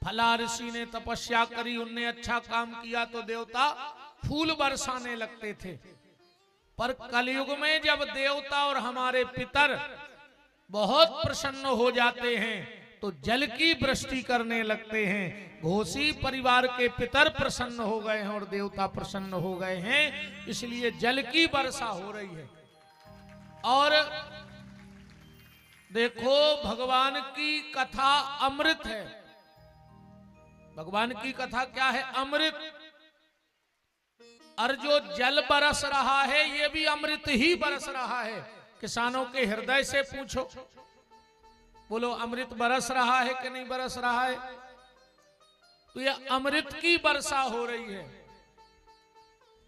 फला ऋषि ने तपस्या करी, उनने अच्छा काम किया तो देवता फूल बरसाने लगते थे। पर कलयुग में जब देवता और हमारे पितर बहुत प्रसन्न हो जाते हैं तो जल की वृष्टि करने लगते हैं। घोषी परिवार के पितर प्रसन्न हो गए हैं और देवता प्रसन्न हो गए हैं, इसलिए जल की वर्षा हो रही है। और देखो भगवान की कथा अमृत है। भगवान की कथा क्या है? अमृत। और जो जल बरस रहा है ये भी अमृत ही बरस रहा है। किसानों के हृदय से पूछो, बोलो अमृत बरस रहा है कि नहीं बरस रहा है? तो ये अमृत की वर्षा हो रही है।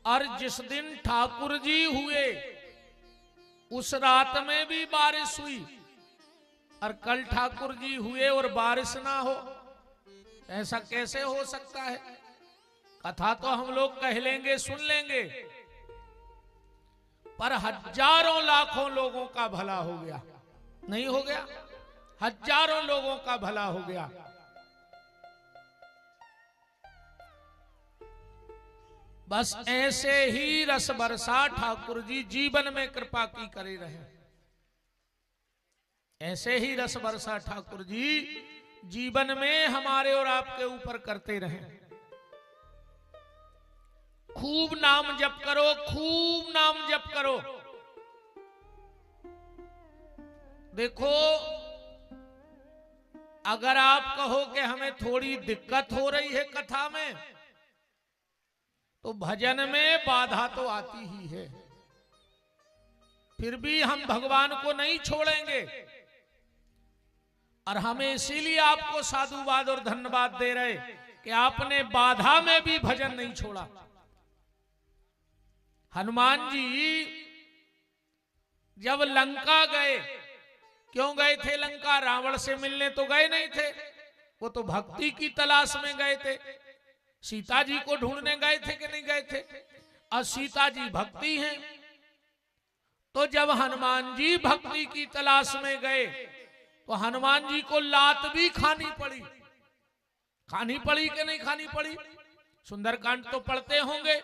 और जिस दिन ठाकुर जी हुए उस रात में भी बारिश हुई, और कल ठाकुर जी हुए और बारिश ना हो, ऐसा कैसे हो सकता है? कथा तो हम लोग कह लेंगे, सुन लेंगे, पर हजारों लाखों लोगों का भला हो गया, नहीं हो गया? हजारों लोगों का भला हो गया। बस ऐसे ही रस बरसा ठाकुर जी जीवन में कृपा की करे रहे। ऐसे ही रस बरसा ठाकुर जी जीवन में हमारे और आपके ऊपर करते रहे। खूब नाम जप करो, खूब नाम जप करो। देखो अगर आप कहो कि हमें थोड़ी दिक्कत हो रही है कथा में, तो भजन में बाधा तो आती ही है, फिर भी हम भगवान को नहीं छोड़ेंगे। और हमें इसीलिए आपको साधुवाद और धन्यवाद दे रहे कि आपने बाधा में भी भजन नहीं छोड़ा। हनुमान जी जब लंका गए, क्यों गए थे लंका? रावण से मिलने तो गए नहीं थे, वो तो भक्ति की तलाश में गए थे। सीता जी को ढूंढने गए थे कि नहीं गए थे? और सीता जी भक्ति हैं, तो जब हनुमान जी भक्ति की तलाश में गए तो हनुमान जी को लात भी खानी पड़ी। खानी पड़ी कि नहीं खानी पड़ी? सुंदरकांड तो पढ़ते होंगे।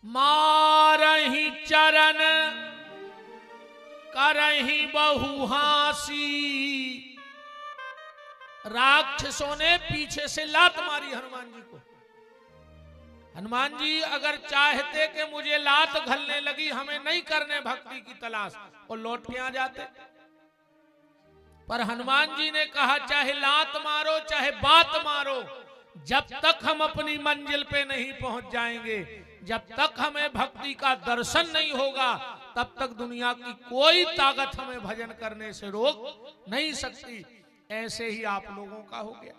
मारही चरण करही बहुहासी, राक्षसों ने पीछे से लात मारी हनुमान जी को। हनुमान जी अगर चाहते कि मुझे लात घलने लगी, हमें नहीं करने भक्ति की तलाश, और लौट के आ जाते। पर हनुमान जी ने कहा चाहे लात मारो चाहे बात मारो, जब तक हम अपनी मंजिल पे नहीं पहुंच जाएंगे, जब तक हमें भक्ति का दर्शन नहीं होगा, तब तक दुनिया की कोई ताकत हमें भजन करने से रोक नहीं सकती। ऐसे ही आप लोगों का हो गया।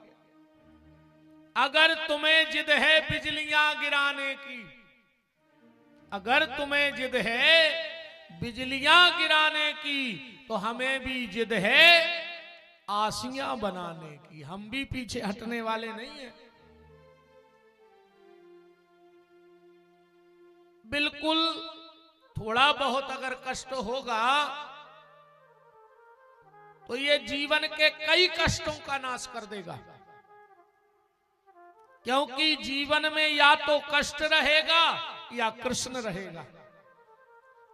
अगर तुम्हें जिद है बिजलियां गिराने की, अगर तुम्हें जिद है बिजलियां गिराने की, तो हमें भी जिद है आसियां बनाने की। हम भी पीछे हटने वाले नहीं हैं। बिल्कुल थोड़ा बहुत अगर कष्ट होगा तो ये जीवन के कई कष्टों का नाश कर देगा, क्योंकि जीवन में या तो कष्ट रहेगा या कृष्ण रहेगा।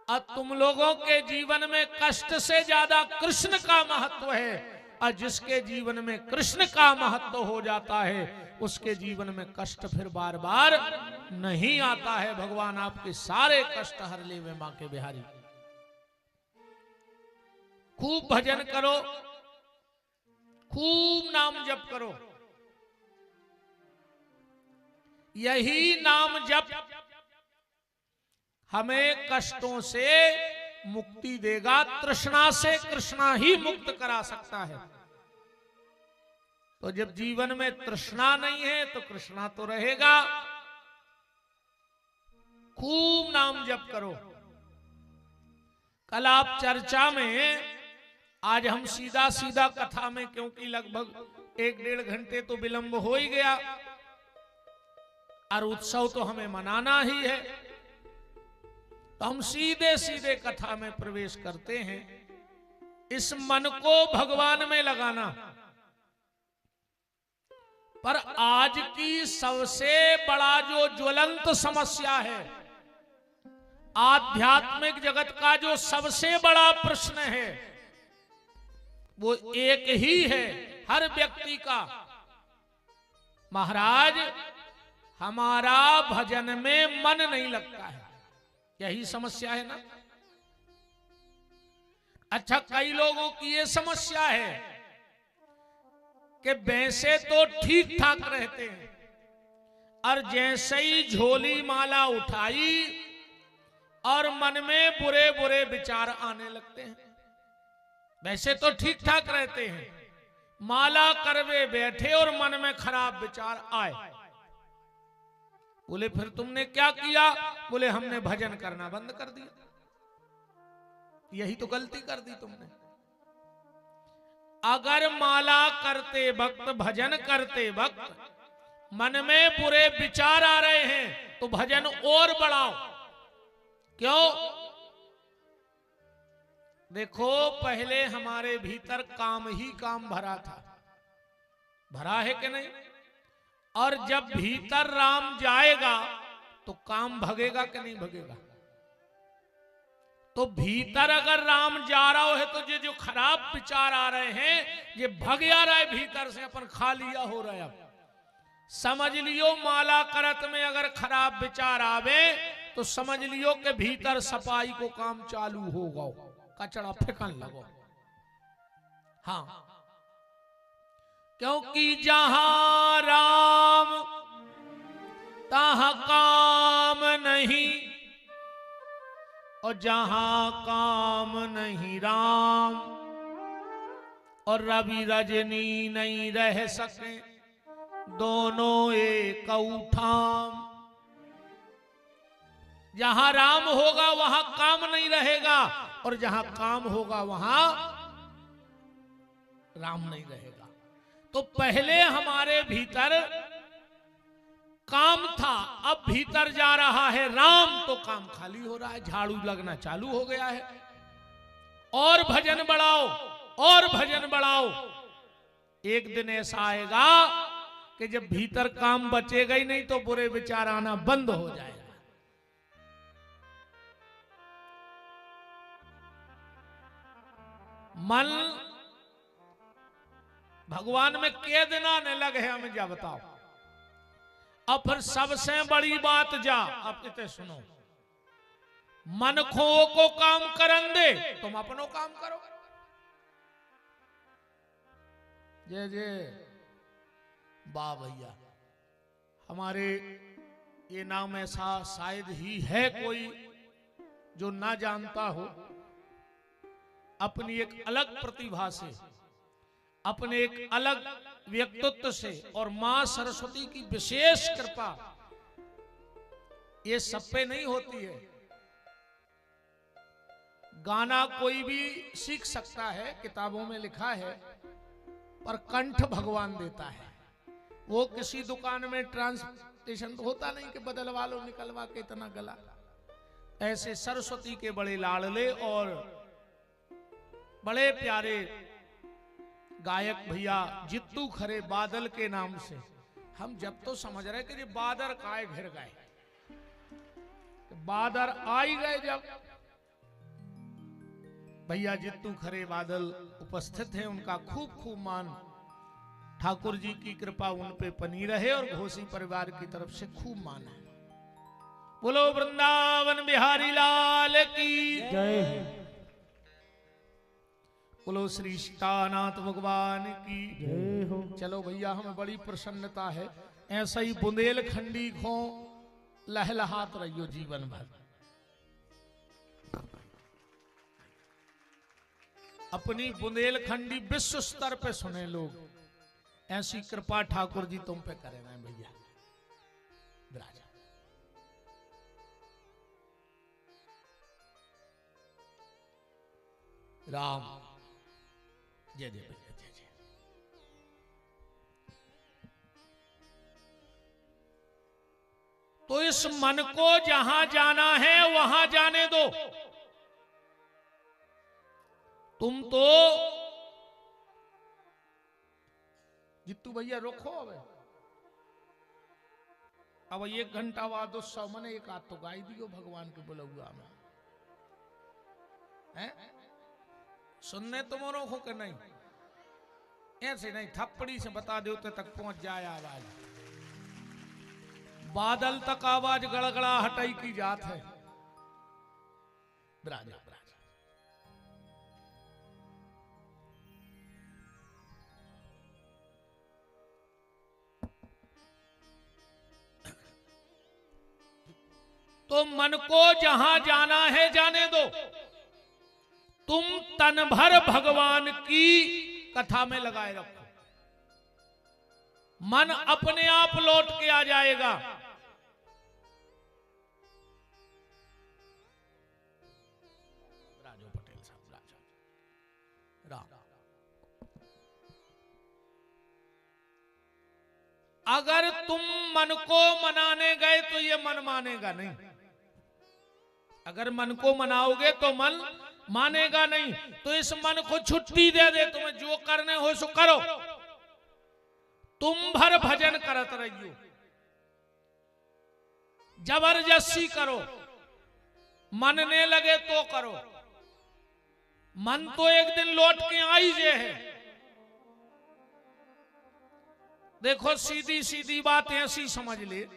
और तुम लोगों के जीवन में कष्ट से ज्यादा कृष्ण का महत्व है, और जिसके जीवन में कृष्ण का महत्व हो जाता है उसके जीवन में कष्ट फिर बार बार नहीं आता है। भगवान आपके सारे कष्ट हर ले वे मां के बिहारी। खूब भजन करो, खूब नाम जप करो। यही नाम जप हमें कष्टों से मुक्ति देगा। तृष्णा से कृष्णा ही मुक्त करा सकता है। तो जब जीवन में तृष्णा नहीं है तो कृष्णा तो रहेगा। खूब नाम जप करो। कल आप चर्चा में, आज हम सीधा सीधा कथा में, क्योंकि लगभग 1-1.5 घंटे तो विलंब हो ही गया, और उत्सव तो हमें मनाना ही है, तो हम सीधे सीधे कथा में प्रवेश करते हैं। इस मन को भगवान में लगाना, पर आज की सबसे बड़ा जो ज्वलंत समस्या है, आध्यात्मिक जगत का जो सबसे बड़ा प्रश्न है, वो एक ही है हर व्यक्ति का, महाराज हमारा भजन में मन नहीं लगता है। यही समस्या है ना। अच्छा, कई लोगों की ये समस्या है कि वैसे तो ठीक ठाक रहते हैं और जैसे ही झोली माला उठाई और मन में बुरे बुरे विचार आने लगते हैं। वैसे तो ठीक ठाक रहते हैं, माला करवे बैठे और मन में खराब विचार आए। बोले फिर तुमने क्या किया? बोले हमने भजन करना बंद कर दिया। यही तो गलती कर दी तुमने। अगर माला करते वक्त, भजन करते वक्त मन में बुरे विचार आ रहे हैं तो भजन और बढ़ाओ। क्यों? देखो, पहले हमारे भीतर काम ही काम भरा था, भरा है कि नहीं? और जब भीतर राम जाएगा तो काम भगेगा कि नहीं भगेगा? तो भीतर अगर राम जा रहा है तो ये जो खराब विचार आ रहे हैं ये भग जा रहा है भीतर से, अपन खा लिया हो रहा है। अब समझ लियो, माला करत में अगर खराब विचार आवे तो समझ लियो कि भीतर सफाई को काम चालू होगा, कचरा फेंकन लगो। हाँ, क्योंकि जहां राम तहां काम नहीं, और जहां काम नहीं राम, और रवि रजनी नहीं रह सके दोनों एक उठाम। जहां राम होगा वहां काम नहीं रहेगा, और जहां काम होगा वहां राम नहीं रहेगा। तो पहले हमारे भीतर काम था, अब भीतर जा रहा है राम तो काम खाली हो रहा है, झाड़ू लगना चालू हो गया है। और भजन बढ़ाओ, और भजन बढ़ाओ। एक दिन ऐसा आएगा कि जब भीतर काम बचेगा ही नहीं तो बुरे विचार आना बंद हो जाएगा। मन भगवान में के दिन आने लगे हैं, हमें जा बताओ। अब फिर सबसे बड़ी बात जा, अब इतने सुनो, मन खो को काम करन दे, तुम अपनो काम करो। जय जय वाह भैया, हमारे ये नाम ऐसा शायद ही है कोई जो ना जानता हो। अपनी एक अलग प्रतिभा से, अपने एक अलग व्यक्तित्व से, और मां सरस्वती की विशेष कृपा ये सब पे नहीं होती है। गाना कोई भी सीख सकता है, किताबों में लिखा है, पर कंठ भगवान देता है। वो किसी दुकान में ट्रांसलेशन तो होता नहीं कि बदलवा लो निकलवा के इतना गला। ऐसे सरस्वती के बड़े लाडले और बड़े प्यारे गायक भैया जित्तू खरे बादल के नाम से, हम जब तो समझ रहे कि ये बादल काय घिर गए, बादल आ ही गए। जब भैया जित्तू खरे बादल उपस्थित हैं, उनका खूब खूब मान, ठाकुर जी की कृपा उन पे बनी रहे और घोसी परिवार की तरफ से खूब मान है। बोलो वृंदावन बिहारी लाल की जय। बोलो श्री सीतानाथ भगवान की जय हो। चलो भैया, हमें बड़ी प्रसन्नता है, ऐसा ही बुंदेलखंडी खो लहलहात रहियो जीवन भर। अपनी बुंदेलखंडी विश्व स्तर पे सुने लोग, ऐसी कृपा ठाकुर जी तुम पे करे ना भैया। विराजा राम जय जय भैया जय जय। तो इस मन को जहां जाना है वहां जाने दो। तुम तो जित्तू भैया रोको, अब अब 1 घंटा बाद 100 मने एक आध तो गाई दियो भगवान के बुलौआ में है। सुनने तुम हो कि नहीं? ऐसे नहीं, थप्पड़ी से बता दो तक पहुंच जाए आवाज। बादल तक आवाज गड़गड़ा हटाई की जात है। ब्राजा ब्राजा तो मन को जहां जाना है जाने दो, तुम तन भर भगवान की कथा में लगाए रखो, मन अपने आप लौट के आ जाएगा। राजू पटेल साहब, राजा राम, अगर तुम मन को मनाने गए तो ये मन मानेगा नहीं। अगर मन को मनाओगे तो मन मानेगा नहीं। तो इस मन को छुट्टी दे दे, तुम्हें जो करने हो सो करो, तुम भर भजन करत रहियो, जबरदस्ती करो, मनने लगे तो करो। मन तो एक दिन लौट के आई जे है। देखो सीधी सीधी बात ऐसी समझ ले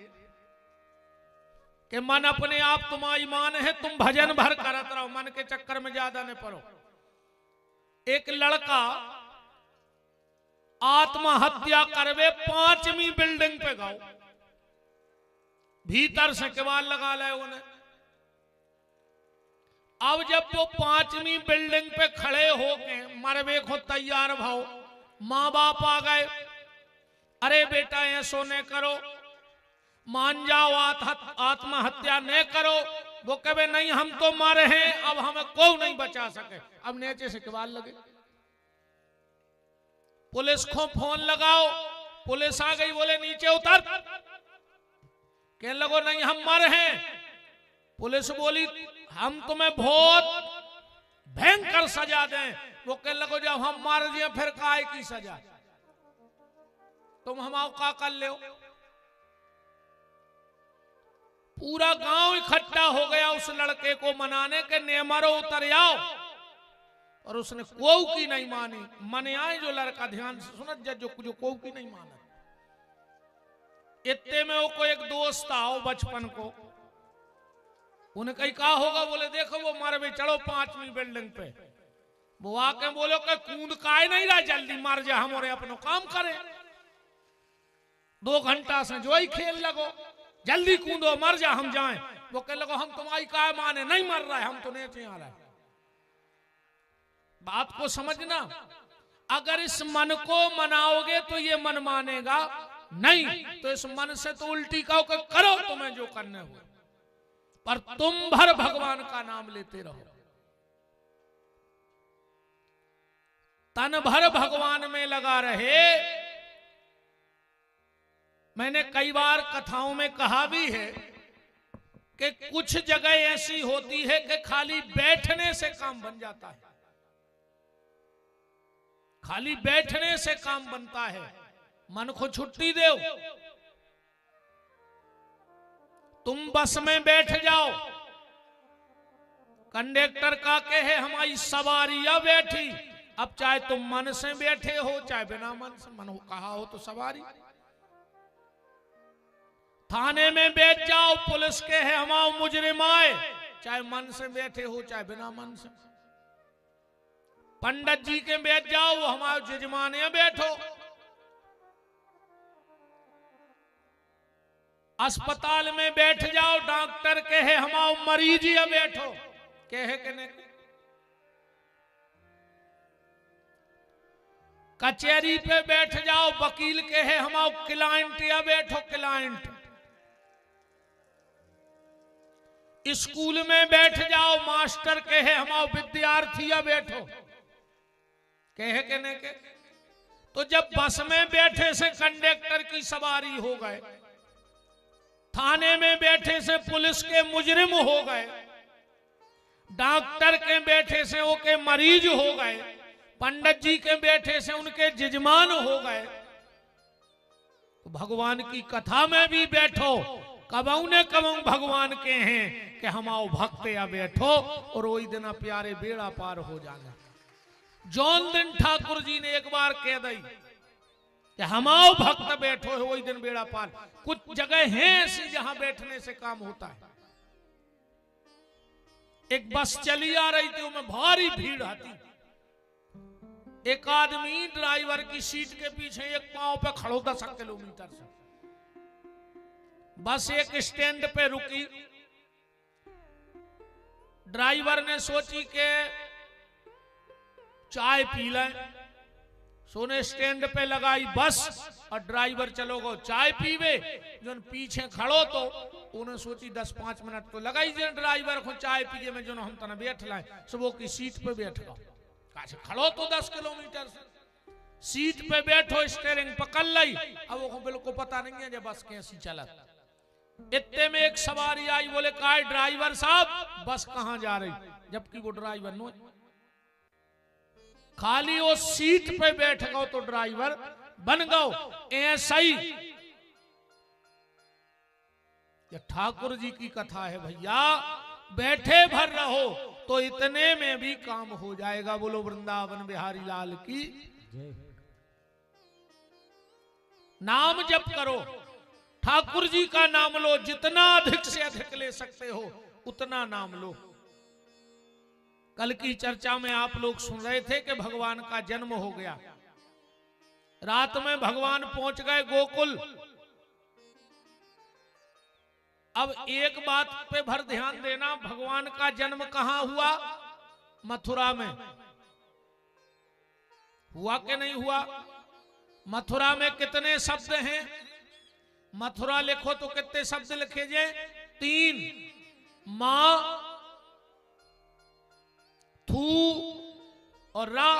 कि मन अपने आप तुम्हारी मान है, तुम भजन भर करत रहो, मन के चक्कर में ज्यादा न पड़ो। एक लड़का आत्महत्या करवे 5वीं बिल्डिंग पे गाओ, भीतर से केवाड़ लगा ले उन्हें। अब जब वो 5वीं बिल्डिंग पे खड़े होके मरवे को तैयार भाव, माँ बाप आ गए, अरे बेटा ये सोने करो, मान जाओ, आत्महत्या न करो। वो कहे नहीं हम तो मरे हैं, अब हमें कोई नहीं बचा सके। अब नीचे से केवाड़ लगे, पुलिस को फोन लगाओ, पुलिस आ गई, बोले नीचे उतर। कहने लगो नहीं हम मर हैं। पुलिस बोली हम तुम्हें बहुत भयंकर सजा दें। वो कहने लगो जब हम मार दिए फिर काय की सजा, तुम हम का कर ले। पूरा गांव इकट्ठा हो गया उस लड़के को मनाने के, ने मरो उतर आओ, और उसने कोऊ की नहीं मानी। मने आए जो लड़का, ध्यान से सुनत जो कोऊ की नहीं माना। इतने में वो को एक दोस्त आओ बचपन को, उन्हें कहीं कहा होगा, बोले देखो वो मर में चढ़ो 5वीं बिल्डिंग पे। वो आके बोलो कि कूद काहे नहीं रहा, जल्दी मर जा, हम और अपनो काम करें। 2 घंटा से जो ही खेल लगो, जल्दी कूदो मर जा हम जाएं। वो कह लगो हम तुम्हारी काय माने, नहीं मर रहा है, हम तो नीचे आ रहा है। बात को समझना, अगर इस मन को मनाओगे तो ये मन मानेगा नहीं, तो इस मन से तो उल्टी कहो कि करो तुम्हें जो करने हो, पर तुम भर भगवान का नाम लेते रहो, तन भर भगवान में लगा रहे। मैंने कई बार कथाओं में कहा भी है कि कुछ जगह ऐसी होती है कि खाली बैठने से काम बन जाता है, खाली बैठने से काम बनता है। मन को छुट्टी दो, तुम बस में बैठ जाओ, कंडक्टर का कहे हमारी सवारियां बैठी, अब चाहे तुम मन से बैठे हो चाहे बिना मन से, मन कहा हो तो सवारी। थाने में बैठ जाओ, पुलिस के है हमारे मुजरिम आए, चाहे मन से बैठे हो चाहे बिना मन से। पंडित जी के बैठ जाओ, वो हमारे जजमाने बैठो। अस्पताल में बैठ जाओ, डॉक्टर के है हमारे मरीज या बैठो, कहे के नहीं। कचहरी पे बैठ जाओ, वकील के है हमारे क्लाइंट या बैठो, क्लाइंट। स्कूल में बैठ जाओ, मास्टर के है हमारे विद्यार्थी या बैठो, कहे के नहीं के। तो जब बस में बैठे से कंडक्टर की सवारी हो गए, थाने में बैठे से पुलिस के मुजरिम हो गए, डॉक्टर के बैठे से वो के मरीज हो गए, पंडित जी के बैठे से उनके जजमान हो गए, तो भगवान की कथा में भी बैठो, कबऊ ने कबऊ भगवान के हैं कि हम आओ भक्त या बैठो, और वही दिन प्यारे बेड़ा पार हो जाना। जौन दिन ठाकुर जी ने एक बार कह दी कि हम आओ भक्त बैठो है, वही दिन बेड़ा पार। कुछ जगह हैं ऐसी जहां बैठने से काम होता है। एक बस चली आ रही थी, उसमें भारी भीड़ आती, एक आदमी ड्राइवर की सीट के पीछे एक पांव पे खड़ो 10 किलोमीटर से। बस एक स्टैंड पे रुकी, ड्राइवर ने सोची कि चाय पी लें, सोने स्टैंड पे लगाई बस, और ड्राइवर चलो गो चाय पीवे। जो पीछे खड़ो तो उन्हें सोची 10-5 मिनट तो लगाई जे ड्राइवर को चाय पीए में, जो हम तना बैठ लाए सुबह की सीट पे बैठ गो। खड़ो तो 10 किलोमीटर से, सीट पे बैठो, स्टीयरिंग पकड़ ली। अब वो बिल्कुल पता नहीं है जब बस कैसी चला। इतने में एक सवारी आई, बोले का ड्राइवर साहब बस कहां जा रही, जबकि वो ड्राइवर नो, खाली वो सीट पे बैठ गो तो ड्राइवर बन गो। ऐसा ही ये ठाकुर जी की कथा है भैया, बैठे भर रहो तो इतने में भी काम हो जाएगा। बोलो वृंदावन बिहारी लाल की। नाम जप करो, ठाकुर जी का नाम लो, जितना अधिक से अधिक ले सकते हो उतना नाम लो। कल की चर्चा में आप लोग सुन रहे थे कि भगवान का जन्म हो गया। रात में भगवान पहुंच गए गोकुल। अब एक बात पे भर ध्यान देना, भगवान का जन्म कहां हुआ? मथुरा में। हुआ कि नहीं हुआ? मथुरा में कितने शब्द हैं? मथुरा लिखो तो कितने शब्द लिखे जाए? 3, मां, थू और रा,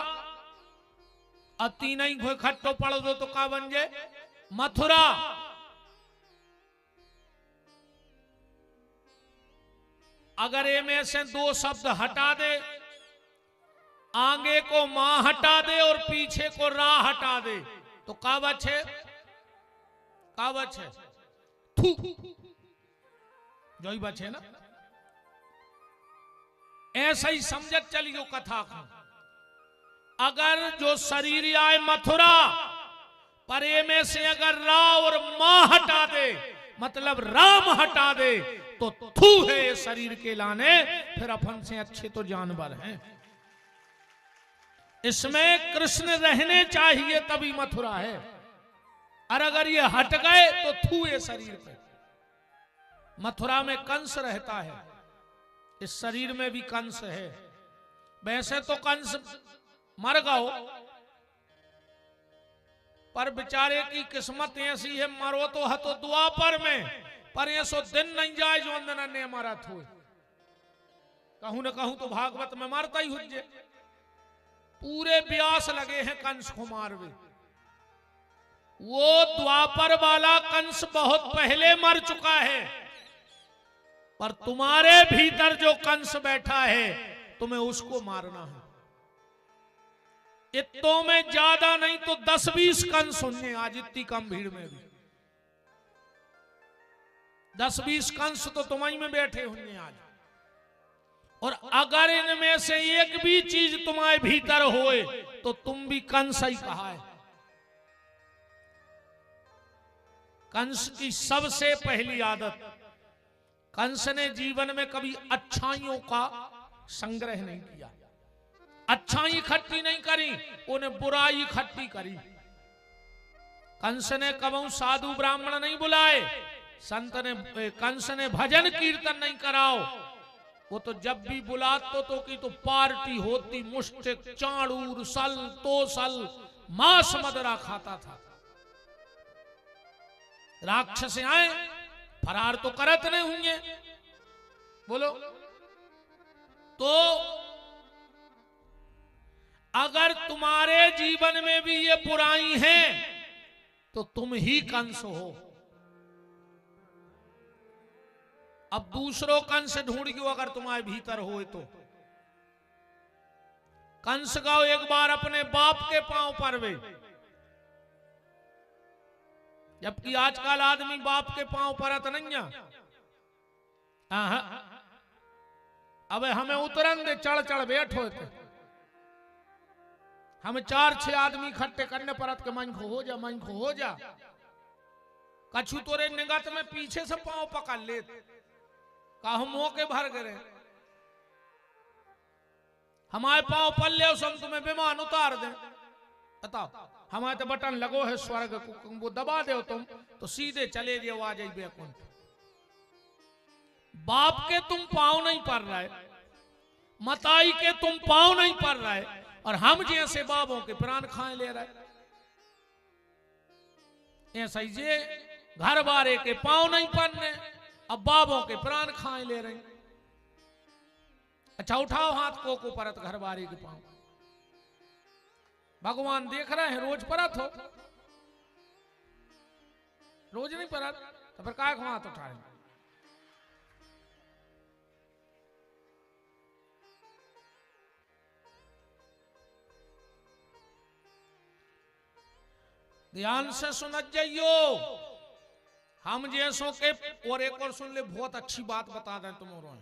और 3 ही इकट्ठो पढ़ दो तो का बन जाए? मथुरा। अगर ए में से 2 शब्द हटा दे, आगे को मां हटा दे और पीछे को रा हटा दे, तो का बचे? का बचे? थू, जो ही बचे ना। ऐसा ही समझत चलियो कथा को। अगर जो शरीर आए मथुरा, पर ए में से अगर रा और मां हटा दे, मतलब राम हटा दे, तो थू है ये शरीर के लाने, फिर अपन से अच्छे तो जानवर हैं। इसमें कृष्ण रहने चाहिए तभी मथुरा है, और अगर ये हट गए तो थू है शरीर पे। मथुरा में कंस रहता है, इस शरीर में भी कंस है। वैसे तो कंस मर गओ, पर बेचारे की किस्मत ऐसी है, मरो तो हतो द्वापर में, पर ये सो दिन नहीं जाए जो अंदर ने मारा थो। कहूं न कहूं तो भागवत में मारता ही हुज्जे। पूरे व्यास लगे हैं कंस को मारवे। वो द्वापर वाला कंस बहुत पहले मर चुका है, पर तुम्हारे भीतर जो कंस बैठा है तुम्हें उसको मारना है। इतों में ज्यादा नहीं तो 10-20 कंस होंगे आज, इतनी कम भीड़ में भी 10-20 कंस तो तुम्हारी में बैठे होंगे आज। और अगर इनमें से एक भी चीज तुम्हारे भीतर होए तो तुम भी कंस ही कहा है। कंस की सबसे पहली आदत, कंस ने जीवन में कभी अच्छाइयों का संग्रह नहीं किया, अच्छाई इकट्ठी नहीं करी, उन्हें बुराई इकट्ठी करी। कंस ने कबहू साधु ब्राह्मण नहीं बुलाए, संत ने, कंस ने भजन कीर्तन नहीं कराओ। वो तो जब भी बुलाते तो की तो पार्टी होती, मुष्टिक, चाणूर, सल, तोसल, मांस मदरा खाता था। राक्षस आए, फरार तो करत नहीं होंगे, बोलो। तो अगर तुम्हारे जीवन में भी ये बुराई है तो तुम ही कंस हो। अब दूसरों कंस ढूंढियो अगर तुम्हारे भीतर हो तो। कंस गाओ एक बार अपने बाप के पांव पर वे, जबकि आजकल आदमी बाप के पांव परत नहीं है। अब हमें उतरन दे, चढ़ चढ़ बैठो थे। हम 4-6 आदमी इकट्ठे करने परत के मन को हो जा कछु तोरे निगत में पीछे से पांव पकड़ ले का हम मौके भर गए। हमारे पांव पल ले हम तुम्हें विमान उतार दे। बताओ, हमारे तो बटन लगो है स्वर्ग को, वो दबा दो तुम तो सीधे चले जाओ, आ जाइए बैकुंठ। बाप के तुम पांव नहीं पड़ रहे, मताई के तुम पांव नहीं पड़ रहे, और हम जैसे बाबों के प्राण खाए ले रहे। ऐसा ही जे घर बारे के पांव नहीं पड़ने, अब बाबों के प्राण खाए ले रहे। अच्छा उठाओ हाथ को परत घर बारे के पांव। भगवान देख रहे हैं, रोज परत हो, रोज नहीं परत तो फिर काय हाथ उठाए। ध्यान से सुन जाइयो, हम जैसों के। और एक और सुन ले, बहुत अच्छी बात बता दें तुम्हारों।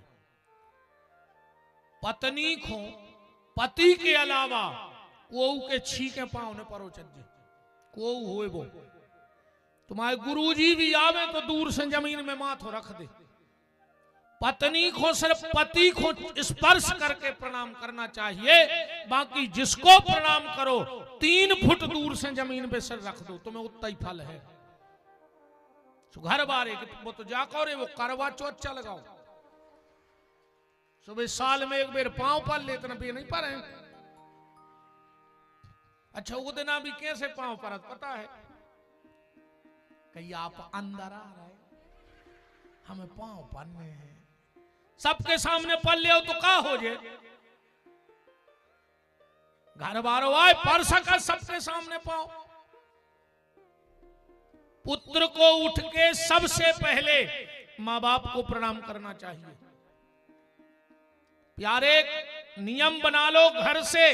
पत्नी को पति के अलावा को के छीके पाँव ने परो चज्जे को होए वो। तुम्हारे गुरुजी भी आवे तो दूर से जमीन में माथो रख दे। पत्नी को सिर्फ पति को स्पर्श करके प्रणाम करना चाहिए, बाकी जिसको प्रणाम करो 3 फुट दूर से जमीन पे सिर रख दो, तुम्हें उतना ही फल है। घर बारे वो तो जाको रे, वो करवा चौथ चल लगाओ। सुबह साल में एक बेर पांव पर ले, इतना भी नहीं पड़े। अच्छा वो दिन भी कैसे पांव परत पता है? कहीं आप अंदर आ रहे, हमें पांव पड़ने हैं, सबके सामने पल ले तो का हो जाए। घर बारो आए पर सका सबके सामने पांव। पुत्र को उठ के सबसे पहले मां बाप को प्रणाम करना चाहिए। प्यारे नियम बना लो घर से,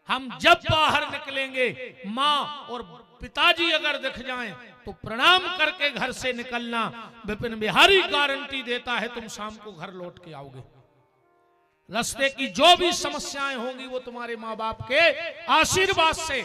हम जब बाहर निकलेंगे मां और पिताजी अगर दिख जाएं तो प्रणाम करके घर से निकलना। विपिन बिहारी गारंटी देता है तुम शाम को घर लौट के आओगे। रास्ते की जो भी समस्याएं होंगी वो तुम्हारे माँ बाप के आशीर्वाद से